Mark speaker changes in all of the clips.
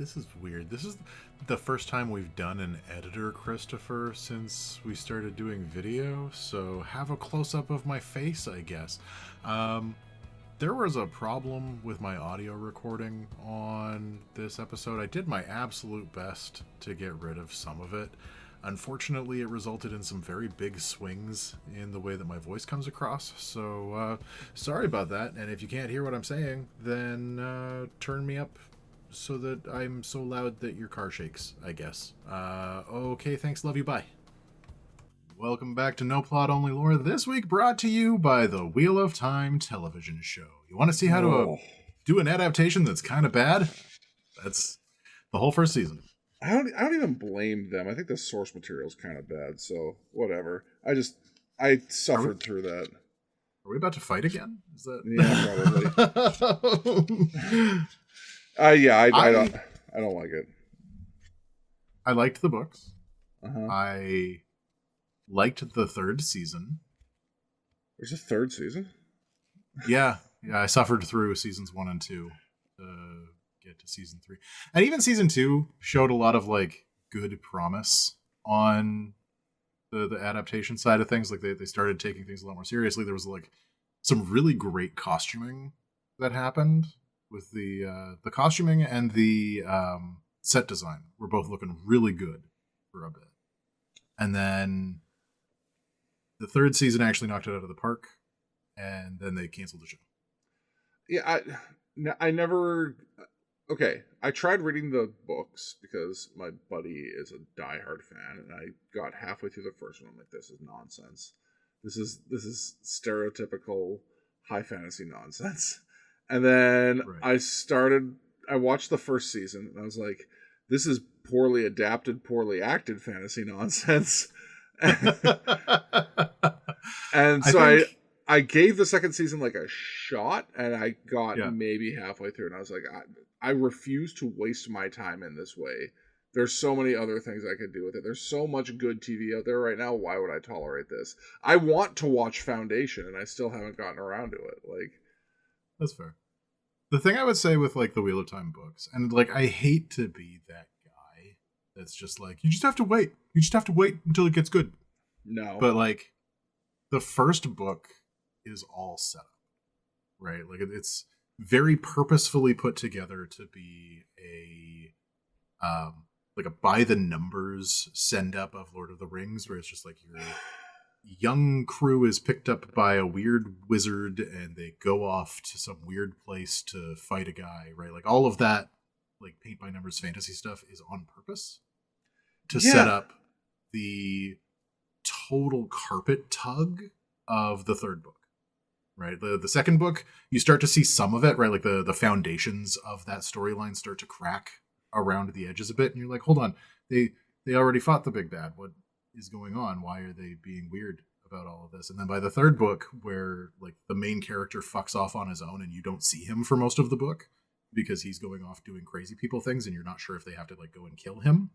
Speaker 1: This is weird. This is the first time we've done an editor, Christopher, since we started doing video. So have a close-up of my face, I guess. There was a problem with my audio recording on this episode. I did my absolute best to get rid of some of it. Unfortunately, it resulted in some very big swings in the way that my voice comes across. So sorry about that. And if you can't hear what I'm saying, then turn me up so that I'm so loud that your car shakes, I guess. Okay, thanks, love you, bye. Welcome back to No Plot Only Lore, this week brought to you by the Wheel of Time television show. You want to see how to do an adaptation that's kind of bad? That's the whole first season.
Speaker 2: I don't even blame them. I think the source material is kind of bad, so whatever. I suffered through that.
Speaker 1: Are we about to fight again? Is that...
Speaker 2: Yeah, probably. I don't like it.
Speaker 1: I liked the books.
Speaker 2: Uh-huh.
Speaker 1: I liked the third season.
Speaker 2: There's a third season?
Speaker 1: Yeah, I suffered through seasons 1 and 2 to get to season 3. And even season 2 showed a lot of like good promise on the adaptation side of things. Like they started taking things a lot more seriously. There was like some really great costuming that happened with the costuming and the set design were both looking really good for a bit. And then the third season actually knocked it out of the park, and then they canceled the show.
Speaker 2: Yeah, I never... Okay, I tried reading the books because my buddy is a diehard fan, and I got halfway through the first one. I'm like, this is nonsense. This is stereotypical high fantasy nonsense. And then I watched the first season, and I was like, this is poorly adapted, poorly acted fantasy nonsense. And so I gave the second season like a shot, and I got maybe halfway through, and I was like, I refuse to waste my time in this way. There's so many other things I could do with it. There's so much good TV out there right now. Why would I tolerate this? I want to watch Foundation, and I still haven't gotten around to it. Like,
Speaker 1: that's fair. The thing I would say with like the Wheel of Time books, and like I hate to be that guy that's just like, you just have to wait. You just have to wait until it gets good.
Speaker 2: No.
Speaker 1: But like the first book is all set up, right? Like it's very purposefully put together to be a like a by the numbers send up of Lord of the Rings, where it's just like your young crew is picked up by a weird wizard and they go off to some weird place to fight a guy, right? Like all of that like paint by numbers fantasy stuff is on purpose to set up the total carpet tug of the third book, right? The second book, you start to see some of it, right? Like the foundations of that storyline start to crack around the edges a bit, and you're like, hold on, they already fought the big bad. What is going on? Why are they being weird about all of this? And then by the third book, where like the main character fucks off on his own and you don't see him for most of the book because he's going off doing crazy people things and you're not sure if they have to like go and kill him,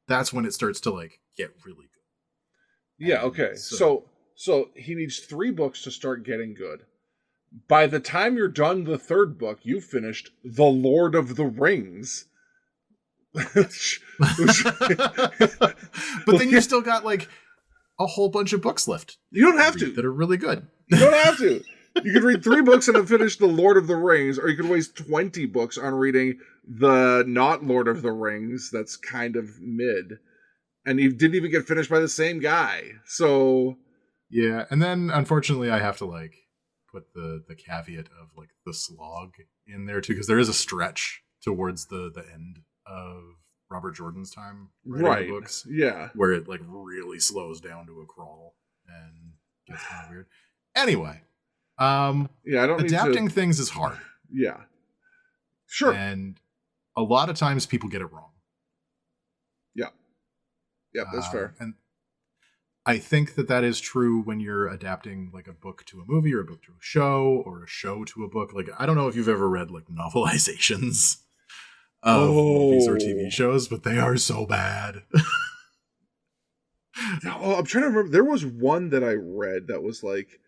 Speaker 1: that's when it starts to like get really good.
Speaker 2: Yeah, okay. So he needs 3 books to start getting good. By the time you're done the third book, you've finished The Lord of the Rings.
Speaker 1: But then you still got like a whole bunch of books left.
Speaker 2: You don't have to.
Speaker 1: That are really good.
Speaker 2: You don't have to. You could read 3 books and then finish The Lord of the Rings, or you could waste 20 books on reading the not Lord of the Rings that's kind of mid. And you didn't even get finished by the same guy. So
Speaker 1: yeah, and then unfortunately I have to like put the caveat of like the slog in there too, because there is a stretch towards the end of Robert Jordan's time writing the books, where it like really slows down to a crawl and gets kind of weird. Anyway,
Speaker 2: I don't
Speaker 1: adapting things is hard.
Speaker 2: Yeah, sure,
Speaker 1: and a lot of times people get it wrong.
Speaker 2: Yeah, that's fair.
Speaker 1: And I think that is true when you're adapting like a book to a movie or a book to a show or a show to a book. Like, I don't know if you've ever read like novelizations of movies or TV shows, but they are so bad.
Speaker 2: I'm trying to remember. There was one that I read that was like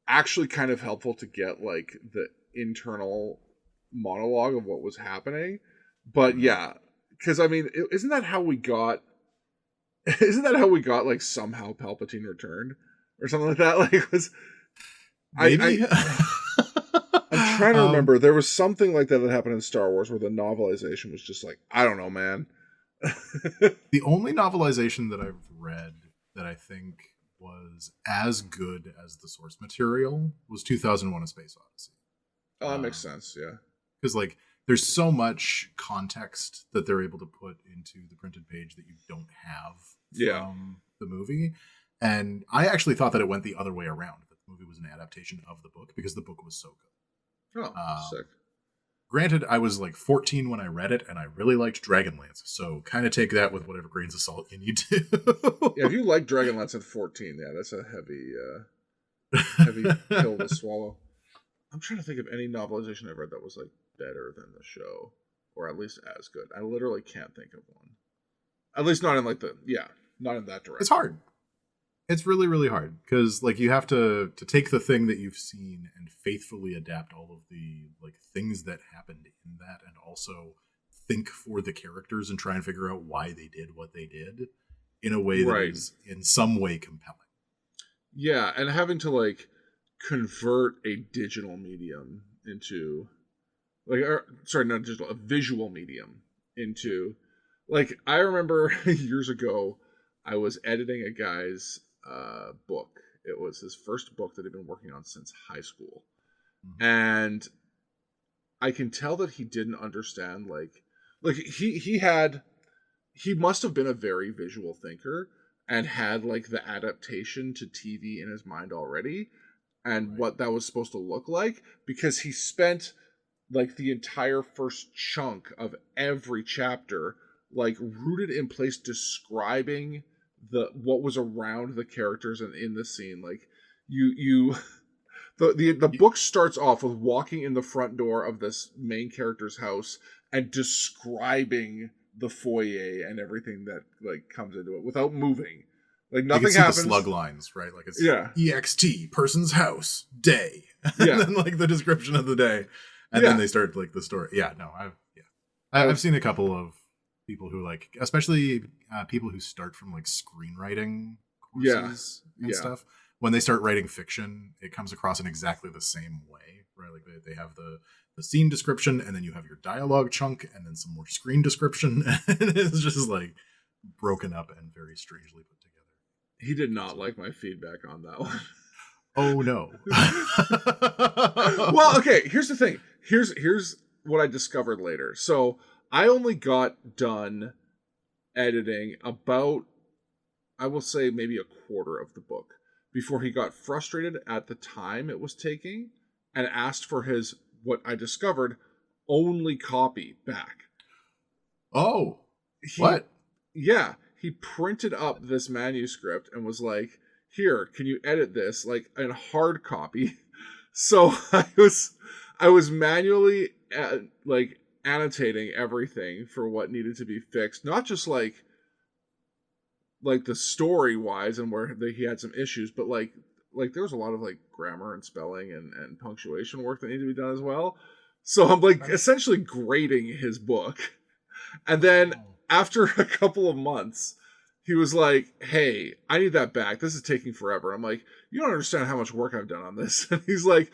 Speaker 2: actually kind of helpful to get like the internal monologue of what was happening. But yeah, because I mean, isn't that how we got? Isn't that how we got like somehow Palpatine returned or something like that? Like was
Speaker 1: Maybe.
Speaker 2: I'm trying to remember. There was something like that that happened in Star Wars where the novelization was just like, I don't know, man.
Speaker 1: The only novelization that I've read that I think was as good as the source material was 2001: A Space Odyssey.
Speaker 2: Oh, that makes sense. Yeah.
Speaker 1: Because like there's so much context that they're able to put into the printed page that you don't have from the movie. And I actually thought that it went the other way around. That the movie was an adaptation of the book because the book was so good.
Speaker 2: Oh, sick.
Speaker 1: Granted, I was like 14 when I read it, and I really liked Dragonlance. So kind of take that with whatever grains of salt you need to.
Speaker 2: Yeah, if you like Dragonlance at 14, yeah, that's a heavy pill to swallow. I'm trying to think of any novelization I've read that was like better than the show, or at least as good. I literally can't think of one. At least not in like not in that direction.
Speaker 1: It's hard. It's really, really hard because like you have to take the thing that you've seen and faithfully adapt all of the like things that happened in that, and also think for the characters and try and figure out why they did what they did in a way that is in some way compelling.
Speaker 2: Yeah, and having to like convert a digital medium into a visual medium into like I remember years ago I was editing a guy's book. It was his first book that he'd been working on since high school. Mm-hmm. And I can tell that he didn't understand like he must have been a very visual thinker and had like the adaptation to TV in his mind already and what that was supposed to look like, because he spent like the entire first chunk of every chapter like rooted in place describing what was around the characters and in the scene. Like the book starts off with walking in the front door of this main character's house and describing the foyer and everything that like comes into it without moving. Like nothing happens.
Speaker 1: The slug lines, right? Like it's EXT person's house day, and then like the description of the day, and then they start like the story. Yeah, no, I've seen a couple of people who like, especially people who start from like screenwriting courses and stuff. When they start writing fiction, it comes across in exactly the same way, right? Like they have the scene description, and then you have your dialogue chunk, and then some more screen description, and it's just like broken up and very strangely put together.
Speaker 2: He did not like my feedback on that one.
Speaker 1: Oh no.
Speaker 2: Well, okay, here's the thing. Here's what I discovered later. So I only got done editing about, I will say, maybe a quarter of the book before he got frustrated at the time it was taking and asked for his, what I discovered, only copy back.
Speaker 1: Oh, what?
Speaker 2: Yeah, he printed up this manuscript and was like, here, can you edit this like in hard copy? So I was manually like annotating everything for what needed to be fixed, not just like the story wise and where he had some issues, but like there was a lot of like grammar and spelling and punctuation work that needed to be done as well. So I'm like essentially grading his book. And then after a couple of months, he was like, hey, I need that back. This is taking forever. I'm like, you don't understand how much work I've done on this. And he's like,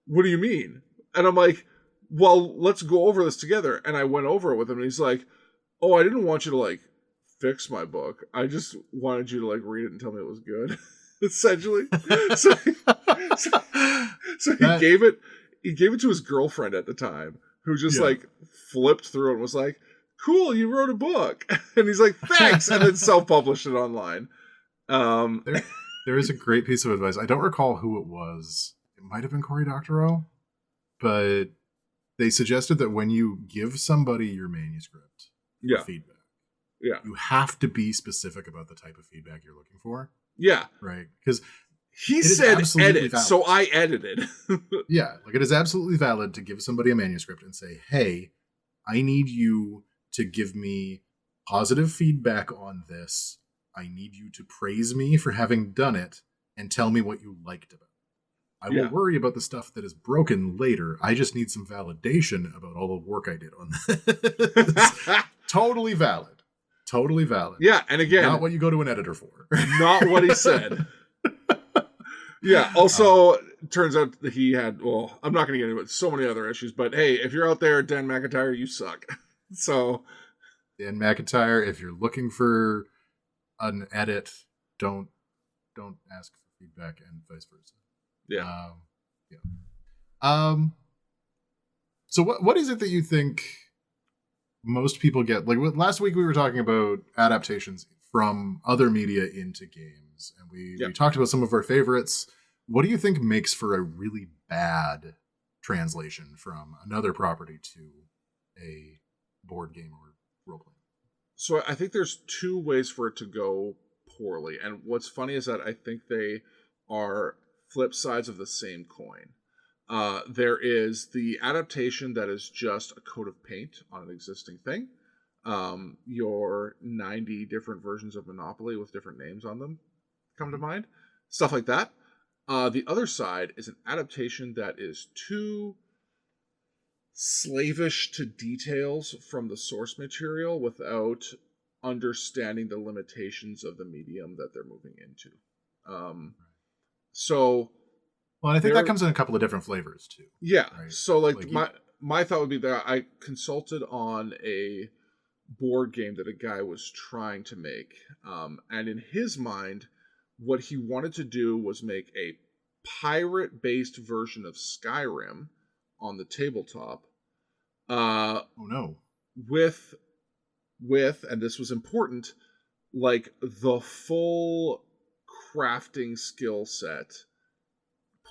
Speaker 2: what do you mean? And I'm like, well, let's go over this together. And I went over it with him, and he's like, oh, I didn't want you to like fix my book. I just wanted you to like read it and tell me it was good. Essentially. So he gave it to his girlfriend at the time, who just like flipped through it and was like, cool, you wrote a book. And he's like, thanks, and then self-published it online.
Speaker 1: There is a great piece of advice. I don't recall who it was. It might have been Cory Doctorow, but they suggested that when you give somebody your manuscript for feedback, you have to be specific about the type of feedback you're looking for.
Speaker 2: Yeah.
Speaker 1: Right? Because
Speaker 2: he said edit, valid. So I edited.
Speaker 1: Yeah, like it is absolutely valid to give somebody a manuscript and say, hey, I need you to give me positive feedback on this. I need you to praise me for having done it and tell me what you liked about it. I will
Speaker 2: Yeah.
Speaker 1: worry about the stuff that is broken later. I just need some validation about all the work I did on this. Totally valid. Totally valid.
Speaker 2: Yeah, and again,
Speaker 1: not what you go to an editor for.
Speaker 2: Not what he said. Yeah, also, turns out that he had, well, I'm not going to get into it, so many other issues, but hey, if you're out there, Dan McIntyre, you suck. So,
Speaker 1: Dan McIntyre, if you're looking for an edit, don't ask for feedback and vice versa.
Speaker 2: Yeah.
Speaker 1: So what is it that you think most people get? Like last week we were talking about adaptations from other media into games, and we talked about some of our favorites. What do you think makes for a really bad translation from another property to a board game or role playing?
Speaker 2: So I think there's two ways for it to go poorly, and what's funny is that I think they are flip sides of the same coin. There is the adaptation that is just a coat of paint on an existing thing. Your 90 different versions of Monopoly with different names on them come to mind. Stuff like that. The other side is an adaptation that is too slavish to details from the source material without understanding the limitations of the medium that they're moving into.
Speaker 1: Well, I think that comes in a couple of different flavors too.
Speaker 2: Yeah.
Speaker 1: Right?
Speaker 2: So like my thought would be that I consulted on a board game that a guy was trying to make. And in his mind, what he wanted to do was make a pirate-based version of Skyrim on the tabletop.
Speaker 1: Oh no.
Speaker 2: With and this was important, like the full crafting skill set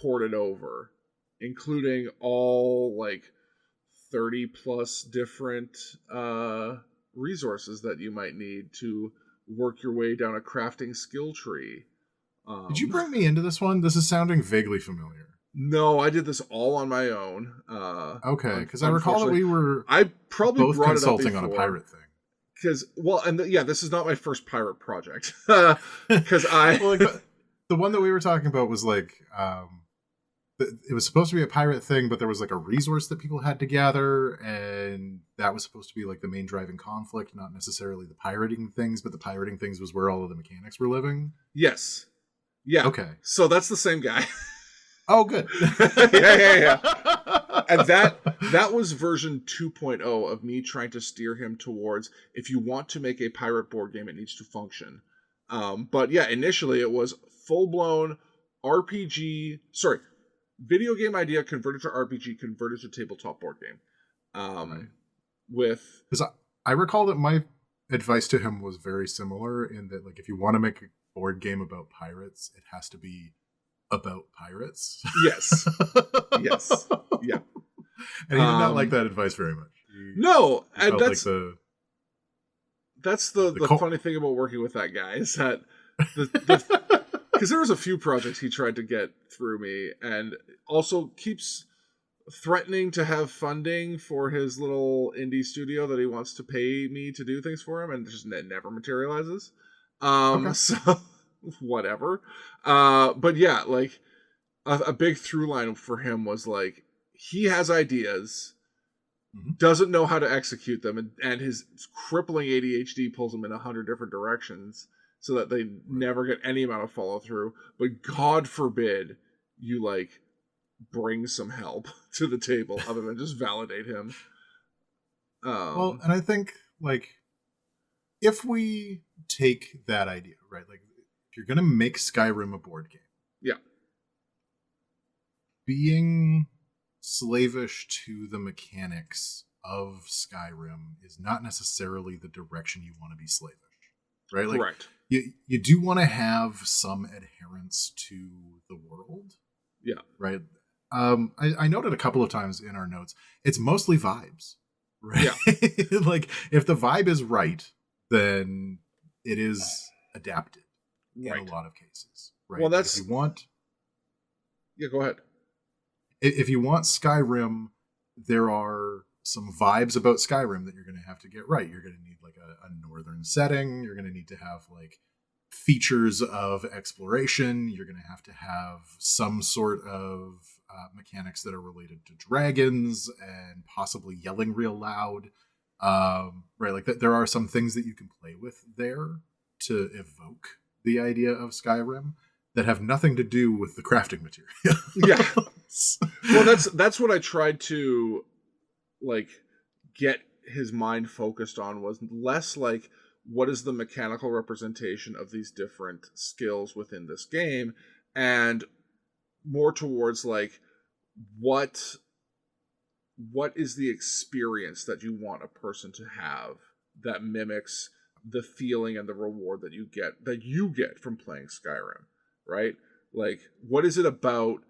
Speaker 2: ported over, including all like 30 plus different resources that you might need to work your way down a crafting skill tree.
Speaker 1: Did you bring me into this one? This is sounding vaguely familiar.
Speaker 2: No, I did this all on my own.
Speaker 1: Okay, because I recall that we were
Speaker 2: I probably
Speaker 1: both
Speaker 2: brought
Speaker 1: consulting
Speaker 2: it up
Speaker 1: on a pirate thing.
Speaker 2: Because, well, and this is not my first pirate project. Because
Speaker 1: the one that we were talking about was like, it was supposed to be a pirate thing, but there was like a resource that people had to gather, and that was supposed to be like the main driving conflict, not necessarily the pirating things, but the pirating things was where all of the mechanics were living.
Speaker 2: Yes. Yeah.
Speaker 1: Okay.
Speaker 2: So that's the same guy.
Speaker 1: Oh, good.
Speaker 2: yeah. And that was version 2.0 of me trying to steer him towards, if you want to make a pirate board game, it needs to function. But yeah, initially it was full-blown video game idea converted to RPG, converted to tabletop board game.
Speaker 1: Right.
Speaker 2: Because
Speaker 1: I recall that my advice to him was very similar in that, like, if you want to make a board game about pirates, it has to be about pirates.
Speaker 2: Yes. Yes. Yeah.
Speaker 1: And he did not like that advice very much.
Speaker 2: No, and that's
Speaker 1: like
Speaker 2: that's the funny thing about working with that guy is that because there was a few projects he tried to get through me, and also keeps threatening to have funding for his little indie studio that he wants to pay me to do things for him, and just never materializes.
Speaker 1: Okay.
Speaker 2: So whatever. But yeah, like a big through line for him was like he has ideas, doesn't know how to execute them, and his crippling ADHD pulls him in 100 different directions so that they never get any amount of follow through. But God forbid you like bring some help to the table other than just validate him.
Speaker 1: Well, and I think like if we take that idea, right? Like if you're going to make Skyrim a board game.
Speaker 2: Yeah.
Speaker 1: Being slavish to the mechanics of Skyrim is not necessarily the direction you want to be slavish, right? Like,
Speaker 2: correct.
Speaker 1: You do want to have some adherence to the world.
Speaker 2: Yeah.
Speaker 1: Right. I noted a couple of times in our notes, it's mostly vibes, right? Yeah. Like if the vibe is right, then it is adapted in a lot of cases, right?
Speaker 2: Well, that's
Speaker 1: if you want.
Speaker 2: Yeah, go ahead.
Speaker 1: If you want Skyrim, there are some vibes about Skyrim that you're going to have to get right. You're going to need like a northern setting. You're going to need to have like features of exploration. You're going to have some sort of mechanics that are related to dragons and possibly yelling real loud. Right, like there are some things that you can play with there to evoke the idea of Skyrim that have nothing to do with the crafting material.
Speaker 2: Yeah. Well, that's what I tried to like get his mind focused on, was less like what is the mechanical representation of these different skills within this game, and more towards like what is the experience that you want a person to have that mimics the feeling and the reward that you get from playing Skyrim, right? Like, what is it about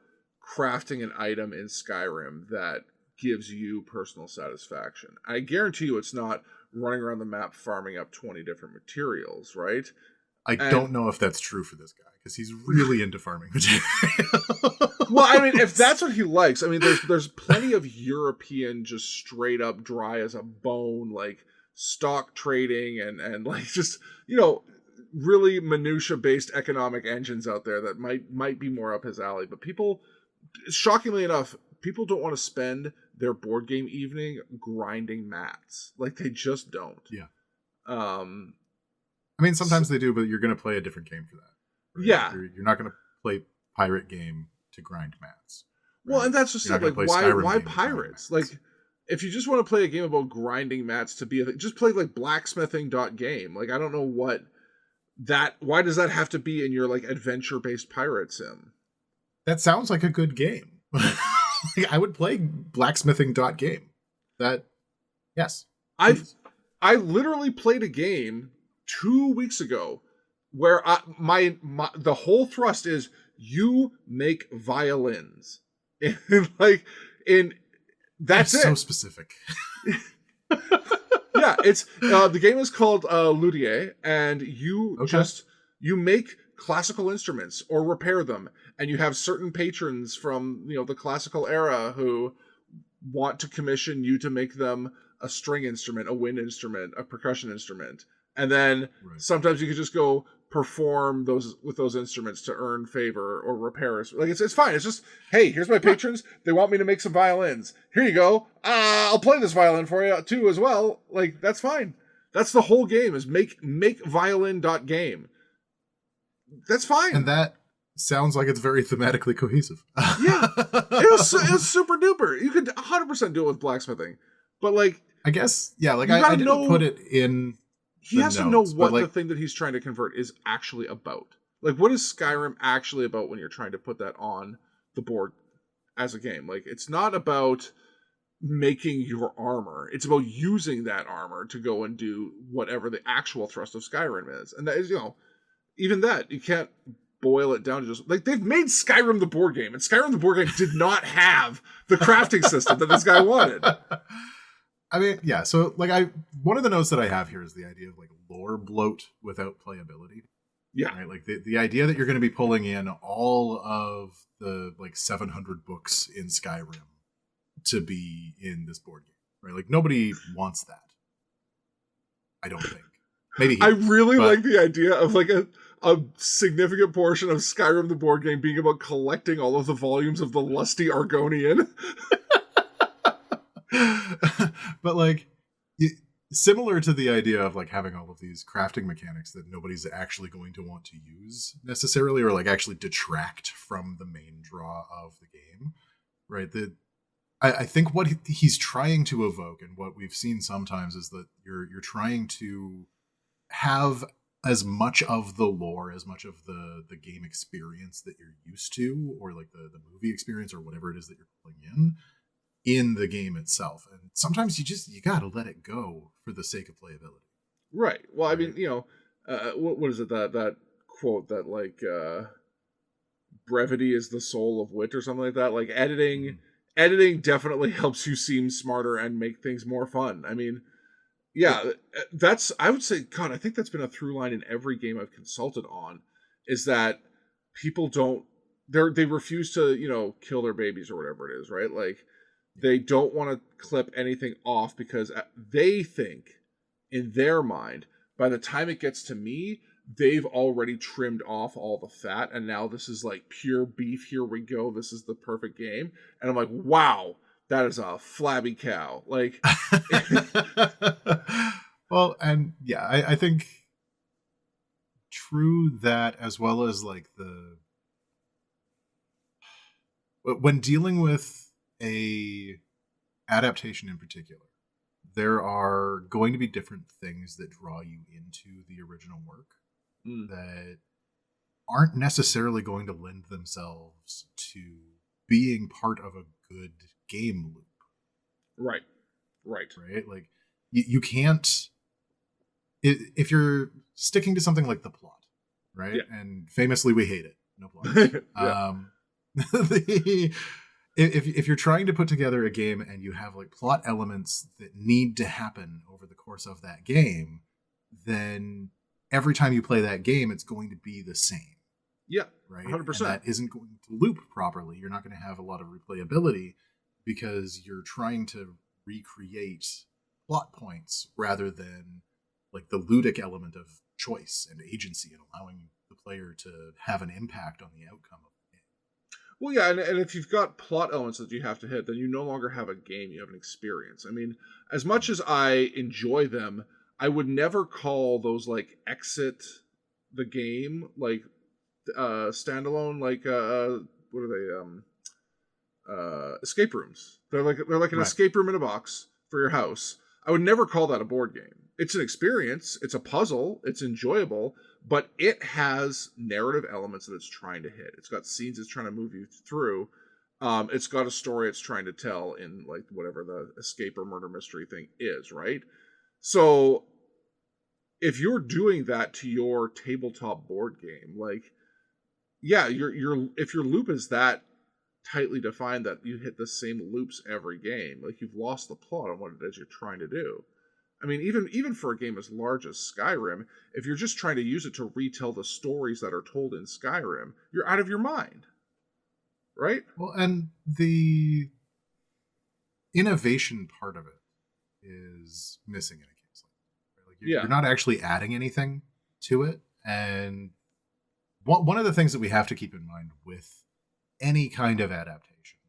Speaker 2: crafting an item in Skyrim that gives you personal satisfaction? I guarantee you it's not running around the map farming up 20 different materials, right?
Speaker 1: I don't know if that's true for this guy, because he's really into farming materials.
Speaker 2: Well, I mean, if that's what he likes, I mean, there's plenty of European, just straight up dry as a bone, like stock trading and like just, you know, really minutia based economic engines out there that might be more up his alley. But people, shockingly enough, people don't want to spend their board game evening grinding mats. Like, they just don't.
Speaker 1: Yeah. I mean, sometimes they do, but you're going to play a different game for that. Right?
Speaker 2: Yeah.
Speaker 1: You're not going to play pirate game to grind mats. Right?
Speaker 2: Well, and that's just like, why pirates? Like, if you just want to play a game about grinding mats to be just play like blacksmithing.game. Like, I don't know why does that have to be in your like adventure-based pirate sim?
Speaker 1: That sounds like a good game. I would play blacksmithing.game. That, yes.
Speaker 2: I literally played a game 2 weeks ago where the whole thrust is you make violins. And like, that's
Speaker 1: so specific.
Speaker 2: Yeah, it's the game is called Luthier, and you you make classical instruments or repair them, and you have certain patrons from, you know, the classical era who want to commission you to make them a string instrument, a wind instrument, a percussion instrument, and then sometimes you could just go perform those instruments to earn favor or repairs. Like, it's fine. It's just, hey, here's my patrons. They want me to make some violins. Here you go. I'll play this violin for you too as well. Like, that's fine. That's the whole game, is make violin.game. That's fine.
Speaker 1: And that sounds like it's very thematically cohesive.
Speaker 2: Yeah, it was super duper. You could 100% do it with blacksmithing, but like,
Speaker 1: I guess, yeah, like I didn't put it in.
Speaker 2: He has to know what the thing that he's trying to convert is actually about. Like, what is Skyrim actually about when you're trying to put that on the board as a game? Like, it's not about making your armor. It's about using that armor to go and do whatever the actual thrust of Skyrim is. And that is, you know, even that, you can't boil it down to just, like, they've made Skyrim the board game, and Skyrim the board game did not have the crafting system that this guy wanted.
Speaker 1: I mean, yeah, so, like, one of the notes that I have here is the idea of, like, lore bloat without playability.
Speaker 2: Yeah.
Speaker 1: Right? Like, the idea that you're going to be pulling in all of the, like, 700 books in Skyrim to be in this board game, right? Like, nobody wants that. I don't think. Maybe
Speaker 2: I really like the idea of, like, a significant portion of Skyrim the board game being about collecting all of the volumes of the Lusty Argonian.
Speaker 1: But like, similar to the idea of like having all of these crafting mechanics that nobody's actually going to want to use necessarily, or like actually detract from the main draw of the game, right? I think what he's trying to evoke, and what we've seen sometimes, is that you're trying to have as much of the lore, as much of the game experience that you're used to, or like the movie experience, or whatever it is that you're pulling in the game itself. And sometimes you gotta let it go for the sake of playability.
Speaker 2: Right. Well, I mean, you know, what is it, that quote that like brevity is the soul of wit or something like that? Like, editing definitely helps you seem smarter and make things more fun. I mean, yeah, I would say, God, I think that's been a through line in every game I've consulted on, is that people they refuse to, you know, kill their babies or whatever it is, right? Like, they don't want to clip anything off because they think, in their mind, by the time it gets to me, they've already trimmed off all the fat, and now this is like pure beef. Here we go. This is the perfect game. And I'm like, wow, that is a flabby cow. Like,
Speaker 1: well, and yeah, I think true that, as well as like the when dealing with a adaptation in particular, there are going to be different things that draw you into the original work that aren't necessarily going to lend themselves to being part of a good game loop.
Speaker 2: right.
Speaker 1: Right? Like you can't if you're sticking to something like the plot, right?
Speaker 2: Yeah.
Speaker 1: And famously we hate it. No plot.
Speaker 2: Yeah.
Speaker 1: If you're trying to put together a game and you have like plot elements that need to happen over the course of that game, then every time you play that game, it's going to be the same.
Speaker 2: Yeah,
Speaker 1: right?
Speaker 2: 100%.
Speaker 1: And that isn't going to loop properly. You're not going to have a lot of replayability because you're trying to recreate plot points rather than like the ludic element of choice and agency and allowing the player to have an impact on the outcome of the game.
Speaker 2: Well, yeah, and if you've got plot elements that you have to hit, then you no longer have a game, you have an experience. I mean, as much as I enjoy them, I would never call those like exit the game, like standalone, like what are they? Escape rooms. They're like an
Speaker 1: Right.
Speaker 2: escape room in a box for your house. I would never call that a board game. It's an experience. It's a puzzle. It's enjoyable, but it has narrative elements that it's trying to hit. It's got scenes it's trying to move you through. It's got a story it's trying to tell in like whatever the escape or murder mystery thing is, right? So if you're doing that to your tabletop board game, like, yeah, you're if your loop is that tightly defined that you hit the same loops every game, like you've lost the plot on what it is you're trying to do. I mean, even for a game as large as Skyrim, if you're just trying to use it to retell the stories that are told in Skyrim, you're out of your mind, right?
Speaker 1: Well, and the innovation part of it is missing in a case like that. Like
Speaker 2: Yeah.
Speaker 1: you're not actually adding anything to it. And one of the things that we have to keep in mind with any kind of adaptation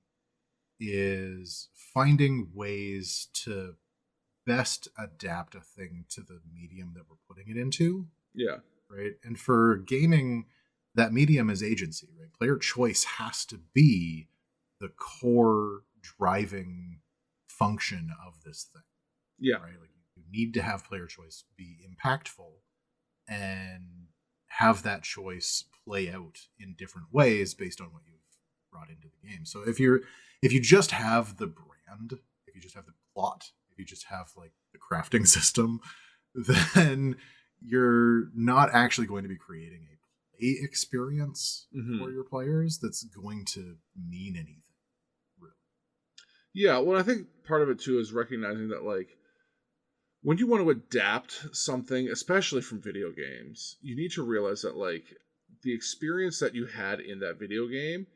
Speaker 1: is finding ways to best adapt a thing to the medium that we're putting it into.
Speaker 2: Yeah.
Speaker 1: Right. And for gaming, that medium is agency, right? Player choice has to be the core driving function of this thing.
Speaker 2: Yeah.
Speaker 1: Right. Like you need to have player choice be impactful and have that choice play out in different ways based on what you've brought into the game. So if you just have the brand, if you just have the plot, if you just have like the crafting system, then you're not actually going to be creating a play experience for your players that's going to mean anything, really.
Speaker 2: Yeah, well, I think part of it too is recognizing that like when you want to adapt something, especially from video games, you need to realize that like the experience that you had in that video game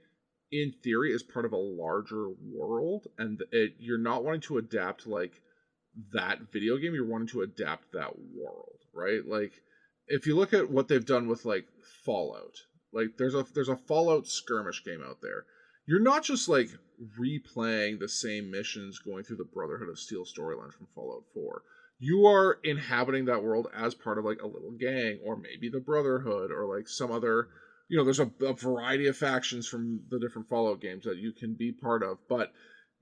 Speaker 2: in theory is part of a larger world, and you're not wanting to adapt like that video game, you're wanting to adapt that world, right? Like if you look at what they've done with like Fallout, like there's a Fallout skirmish game out there. You're not just like replaying the same missions going through the Brotherhood of Steel storyline from Fallout 4. You are inhabiting that world as part of like a little gang, or maybe the Brotherhood, or like some other, there's a variety of factions from the different Fallout games that you can be part of, but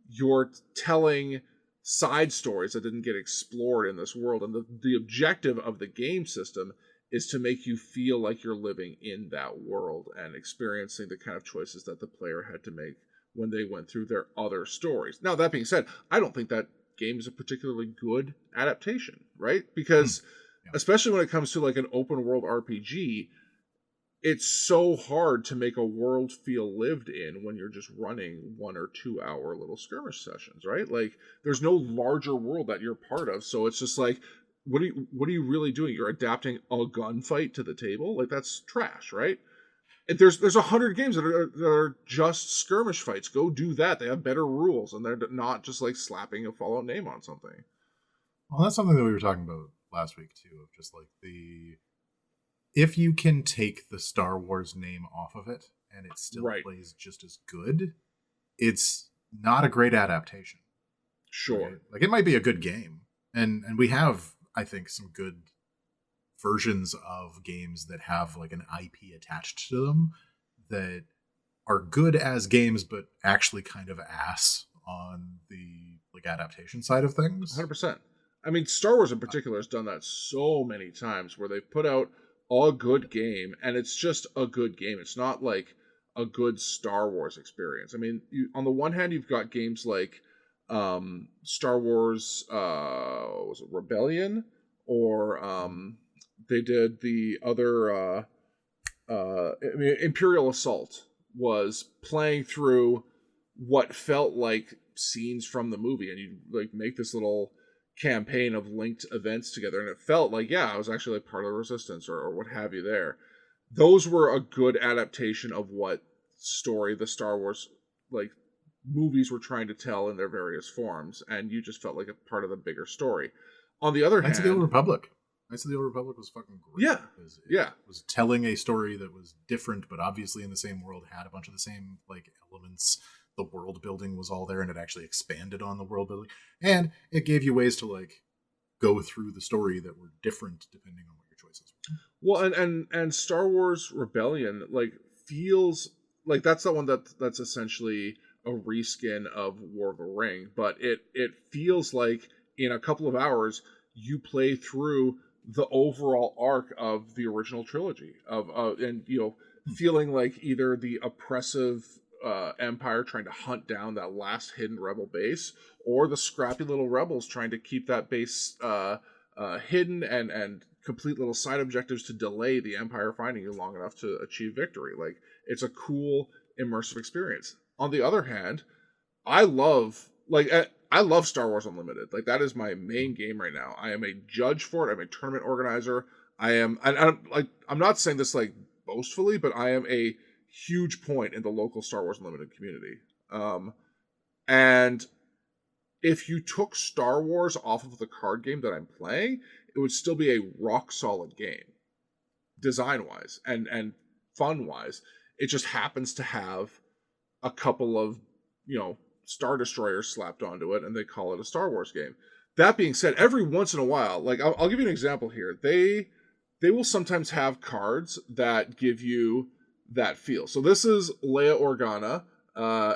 Speaker 2: you're telling side stories that didn't get explored in this world. And the objective of the game system is to make you feel like you're living in that world and experiencing the kind of choices that the player had to make when they went through their other stories. Now, that being said, I don't think that game is a particularly good adaptation, right? Because especially when it comes to like an open world RPG, it's so hard to make a world feel lived in when you're just running 1 or 2 hour little skirmish sessions, right? Like there's no larger world that you're part of, so it's just like, what are you really doing? You're adapting a gunfight to the table? Like that's trash, right? And there's 100 games that are just skirmish fights. Go do that. They have better rules, and they're not just like slapping a Fallout name on something.
Speaker 1: Well, that's something that we were talking about last week too, of just like if you can take the Star Wars name off of it and it still
Speaker 2: Right.
Speaker 1: plays just as good, it's not a great adaptation.
Speaker 2: Sure.
Speaker 1: Right? Like, it might be a good game, and we have, I think, some good versions of games that have like an IP attached to them that are good as games, but actually kind of ass on the like adaptation side of things.
Speaker 2: 100%. I mean, Star Wars in particular has done that so many times where they've put out a good game and it's just a good game. It's not like a good Star Wars experience. I mean, on the one hand, you've got games like Star Wars, was it Rebellion? Or they did the other, I mean, Imperial Assault was playing through what felt like scenes from the movie, and you like make this little campaign of linked events together, and it felt like, yeah, I was actually like part of the Resistance or what have you there. Those were a good adaptation of what story the Star Wars like movies were trying to tell in their various forms, and you just felt like a part of the bigger story. On the other
Speaker 1: Knights of the Old
Speaker 2: hand,
Speaker 1: Republic. Knights of the Old Republic was fucking great.
Speaker 2: yeah,
Speaker 1: Because it
Speaker 2: yeah,
Speaker 1: was telling a story that was different, but obviously in the same world, had a bunch of the same like elements. The world building was all there, and it actually expanded on the world building, and it gave you ways to like go through the story that were different depending on what your choices were.
Speaker 2: well, and Star Wars Rebellion like feels like that's the one that's essentially a reskin of War of the Ring, but it feels like in a couple of hours you play through the overall arc of the original trilogy of and you know, feeling like either the oppressive empire trying to hunt down that last hidden rebel base, or the scrappy little rebels trying to keep that base hidden and complete little side objectives to delay the empire finding you long enough to achieve victory. Like, it's a cool immersive experience. On the other hand, I love Star Wars Unlimited. Like, that is my main game right now. I am a judge for it. I'm a tournament organizer. And I'm not saying this like boastfully, but I am a huge point in the local Star Wars Unlimited community. And if you took Star Wars off of the card game that I'm playing, it would still be a rock solid game, design wise and fun wise. It just happens to have a couple of, you know, Star Destroyers slapped onto it, and they call it a Star Wars game. That being said, every once in a while, like I'll give you an example here. They will sometimes have cards that give you that feel. So this is Leia Organa,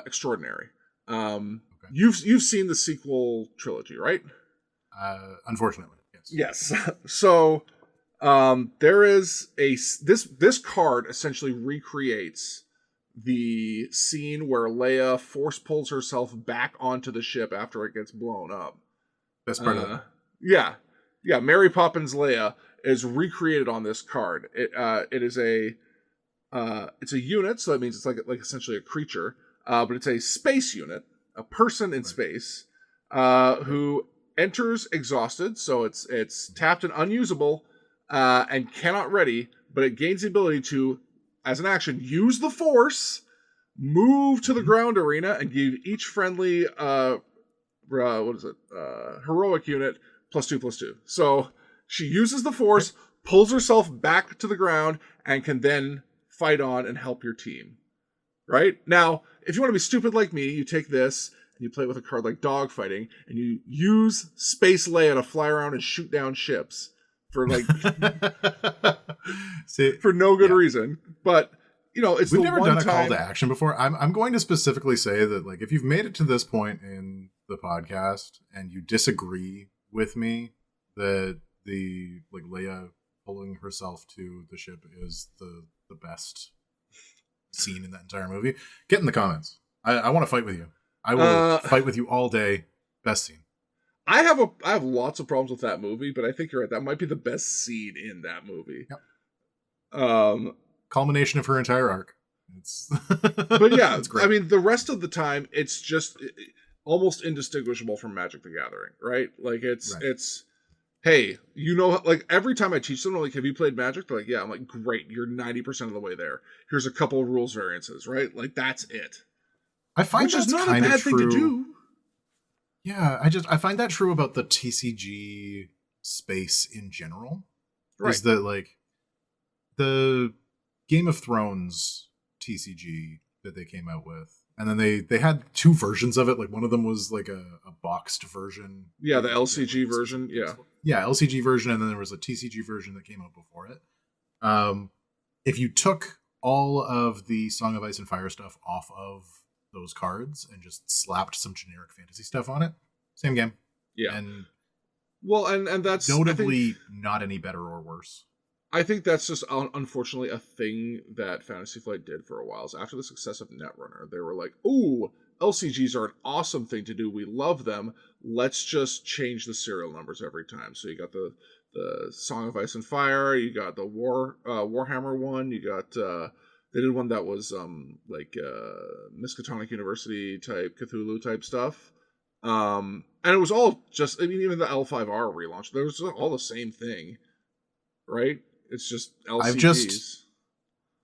Speaker 2: Extraordinary. Okay. You've seen the sequel trilogy, right?
Speaker 1: Unfortunately, yes.
Speaker 2: Yes. So there is this card essentially recreates the scene where Leia force pulls herself back onto the ship after it gets blown up.
Speaker 1: Best part of it.
Speaker 2: Yeah. Mary Poppins Leia is recreated on this card. It is it's a unit, so that means it's like essentially a creature, but it's a space unit, a person in space, who enters exhausted, so it's tapped and unusable, and cannot ready, but it gains the ability to, as an action, use the Force, move to the ground arena, and give each friendly heroic unit +2/+2. So she uses the Force, pulls herself back to the ground, and can then fight on and help your team. Right? Now, if you want to be stupid like me, you take this and you play it with a card like Dogfighting, and you use Space Leia to fly around and shoot down ships for like for no good reason. But you know, we've
Speaker 1: never done a call to action before. I'm going to specifically say that, like, if you've made it to this point in the podcast and you disagree with me that the like Leia pulling herself to the ship is the best scene in that entire movie, get in the comments. I want to fight with you. I will fight with you all day. Best scene.
Speaker 2: I have lots of problems with that movie, but I think you're right. That might be the best scene in that movie.
Speaker 1: Yep. Culmination of her entire arc.
Speaker 2: But yeah,
Speaker 1: it's great.
Speaker 2: I mean, the rest of the time, it's just almost indistinguishable from Magic the Gathering, right? Like, it's hey, you know, like, every time I teach them, like, have you played Magic? They're like, yeah. I'm like, great, you're 90% of the way there. Here's a couple of rules variances, right? Like, that's it.
Speaker 1: I find
Speaker 2: which is not a bad thing to do.
Speaker 1: Yeah, I find that true about the TCG space in general.
Speaker 2: Right.
Speaker 1: Is that, like, the Game of Thrones TCG that they came out with, and then they had two versions of it. Like one of them was like a boxed version.
Speaker 2: Yeah, the LCG version.
Speaker 1: Yeah, LCG version, and then there was a TCG version that came out before it. If you took all of the Song of Ice and Fire stuff off of those cards and just slapped some generic fantasy stuff on it, same game.
Speaker 2: Yeah.
Speaker 1: And
Speaker 2: well, and that's
Speaker 1: notably not any better or worse.
Speaker 2: I think that's just unfortunately a thing that Fantasy Flight did for a while. So after the success of Netrunner, they were like, "Ooh, LCGs are an awesome thing to do. We love them. Let's just change the serial numbers every time." So you got the Song of Ice and Fire, you got the Warhammer one, you got they did one that was like Miskatonic University type Cthulhu type stuff. And it was all just, I mean, even the L5R relaunch, there was all the same thing, right? It's just LCGs.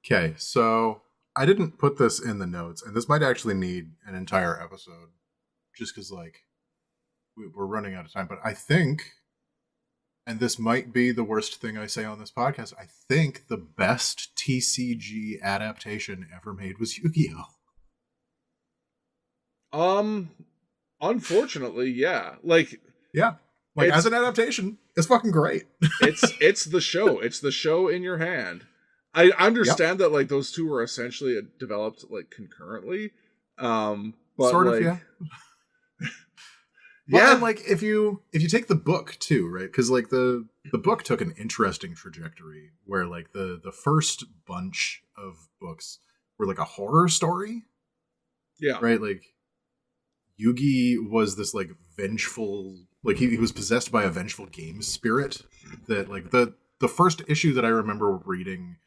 Speaker 1: Okay, so I didn't put this in the notes, and this might actually need an entire episode, just because, like, we're running out of time. But I think, and this might be the worst thing I say on this podcast, I think the best TCG adaptation ever made was Yu-Gi-Oh!
Speaker 2: Unfortunately, yeah.
Speaker 1: Yeah. Like, as an adaptation, it's fucking great.
Speaker 2: it's the show. It's the show in your hand. I understand that, like, those two were essentially developed, like, concurrently. But
Speaker 1: sort
Speaker 2: of,
Speaker 1: yeah.
Speaker 2: Yeah.
Speaker 1: And, like, if you take the book, too, right? Because, like, the book took an interesting trajectory where, like, the first bunch of books were, like, a horror story.
Speaker 2: Yeah.
Speaker 1: Right? Like, Yugi was this, like, vengeful... Like, he was possessed by a vengeful game spirit that, like, the first issue that I remember reading,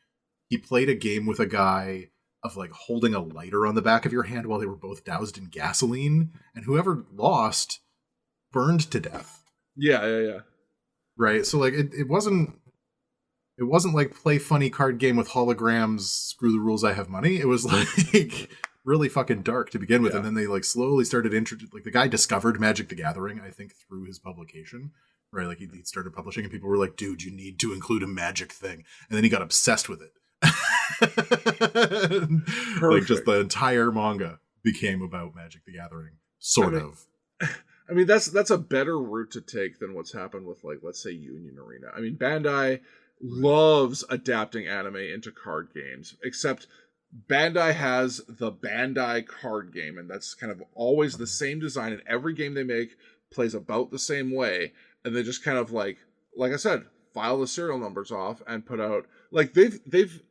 Speaker 1: he played a game with a guy of, like, holding a lighter on the back of your hand while they were both doused in gasoline, and whoever lost burned to death.
Speaker 2: Yeah.
Speaker 1: Right? So, like, it wasn't like play funny card game with holograms, screw the rules, I have money. It was, like... really fucking dark to begin with, and then they like slowly started like the guy discovered Magic the Gathering, I think, through his publication, right? Like he started publishing, and people were like, "Dude, you need to include a Magic thing," and then he got obsessed with it. Like just the entire manga became about Magic the Gathering, sort of.
Speaker 2: I mean, that's a better route to take than what's happened with, like, let's say Union Arena. I mean, Bandai loves adapting anime into card games, except Bandai has the Bandai card game, and that's kind of always the same design, and every game they make plays about the same way, and they just kind of like I said, file the serial numbers off and put out, like, they've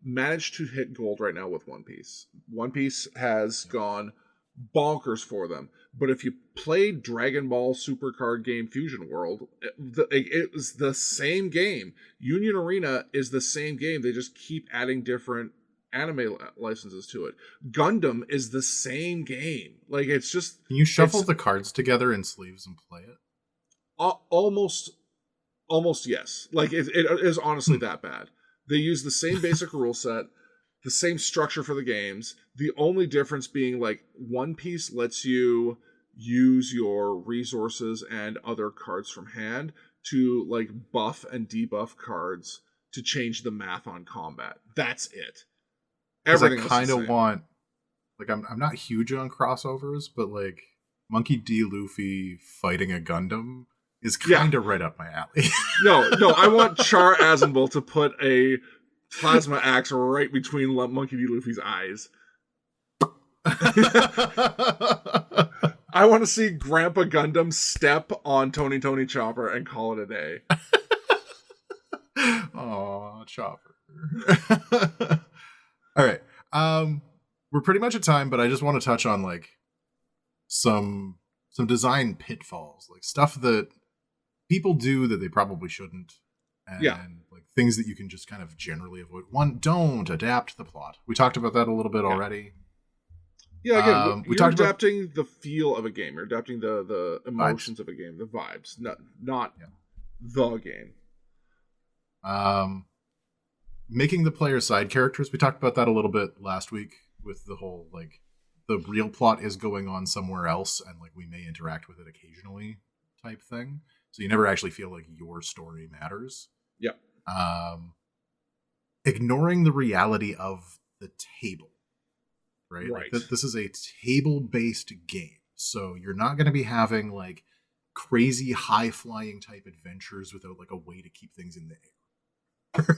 Speaker 2: managed to hit gold right now with One Piece. One Piece has gone bonkers for them, but if you play Dragon Ball Super Card Game Fusion World, it was the same game. Union Arena is the same game, they just keep adding different anime licenses to it. Gundam is the same game. Like, it's just...
Speaker 1: Can you shuffle the cards together in sleeves and play it?
Speaker 2: Almost yes. Like, it is honestly that bad. They use the same basic rule set, the same structure for the games. The only difference being, like, One Piece lets you use your resources and other cards from hand to, like, buff and debuff cards to change the math on combat. That's it.
Speaker 1: Everything I kind of want, like, I'm not huge on crossovers, but, like, Monkey D. Luffy fighting a Gundam is kind of right up my alley.
Speaker 2: No, I want Char Aznable to put a plasma axe right between Monkey D. Luffy's eyes. I want to see Grandpa Gundam step on Tony Chopper and call it a day.
Speaker 1: Aw, Chopper. All right. We're pretty much at time, but I just want to touch on, like, some design pitfalls, like stuff that people do that they probably shouldn't, and like things that you can just kind of generally avoid. One, don't adapt the plot. We talked about that a little bit already.
Speaker 2: Yeah, again, you're adapting the feel of a game. You're adapting the emotions of a game, the vibes, not the game.
Speaker 1: Making the player side characters. We talked about that a little bit last week with the whole, like, the real plot is going on somewhere else, and, like, we may interact with it occasionally type thing. So you never actually feel like your story matters.
Speaker 2: Yep.
Speaker 1: ignoring the reality of the table, right?
Speaker 2: Right.
Speaker 1: Like this is a table-based game, so you're not going to be having like crazy high-flying type adventures without like a way to keep things in the air.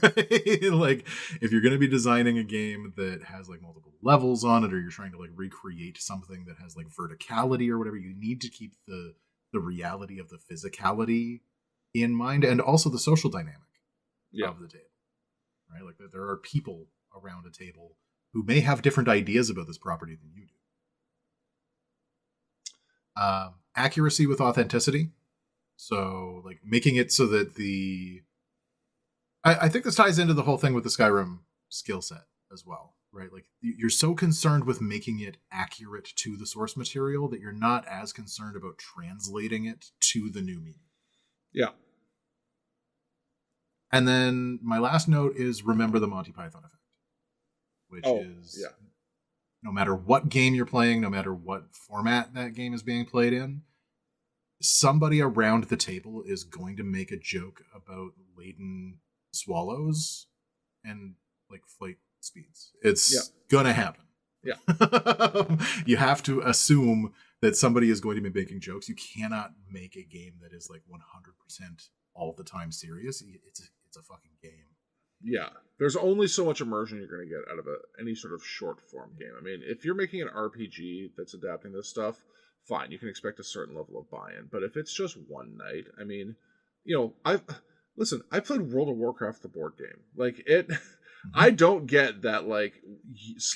Speaker 1: Right? Like if you're going to be designing a game that has like multiple levels on it, or you're trying to like recreate something that has like verticality or whatever, you need to keep the reality of the physicality in mind, and also the social dynamic of the table, right? Like there are people around a table who may have different ideas about this property than you do. Accuracy with authenticity, so like making it so that I think this ties into the whole thing with the Skyrim skill set as well, right? Like you're so concerned with making it accurate to the source material that you're not as concerned about translating it to the new medium.
Speaker 2: Yeah.
Speaker 1: And then my last note is remember the Monty Python effect, which is no matter what game you're playing, no matter what format that game is being played in, somebody around the table is going to make a joke about laden swallows and like flight speeds. It's gonna happen.
Speaker 2: Yeah.
Speaker 1: You have to assume that somebody is going to be making jokes. You cannot make a game that is like 100% all the time serious. It's a fucking game.
Speaker 2: Yeah. There's only so much immersion you're going to get out of any sort of short form game. I mean, if you're making an RPG that's adapting this stuff, fine, you can expect a certain level of buy-in. But if it's just one night, I mean, I played World of Warcraft, the board game. Like it, I don't get that like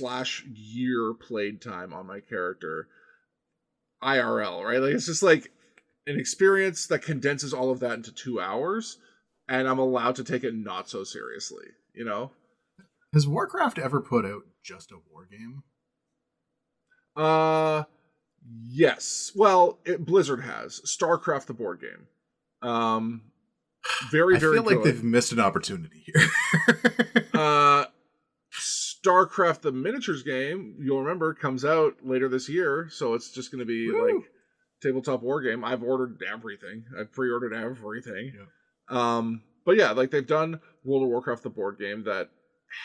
Speaker 2: /year played time on my character IRL, right? Like it's just like an experience that condenses all of that into 2 hours, and I'm allowed to take it not so seriously,
Speaker 1: Has Warcraft ever put out just a war game?
Speaker 2: Yes. Well, Blizzard has StarCraft, the board game. Very
Speaker 1: I feel like
Speaker 2: good.
Speaker 1: they've missed an opportunity here.
Speaker 2: StarCraft, the miniatures game, you'll remember, comes out later this year, so it's just going to be like tabletop war game. I've ordered everything. I've pre-ordered everything. Yeah. But yeah, like they've done World of Warcraft, the board game, that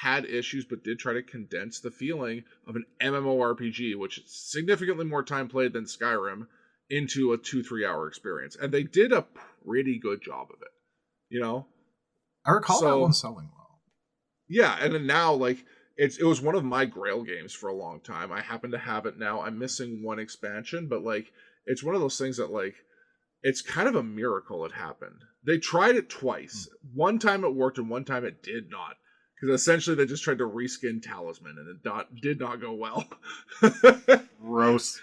Speaker 2: had issues but did try to condense the feeling of an MMORPG, which is significantly more time played than Skyrim, into a 2-3 hour experience, and they did a pretty good job of it.
Speaker 1: I recall that one selling well.
Speaker 2: Yeah, and then now like it was one of my Grail games for a long time. I happen to have it now. I'm missing one expansion, but like it's one of those things that like it's kind of a miracle it happened. They tried it twice. One time it worked and one time it did not. Because essentially they just tried to reskin Talisman and it did not go well.
Speaker 1: Gross.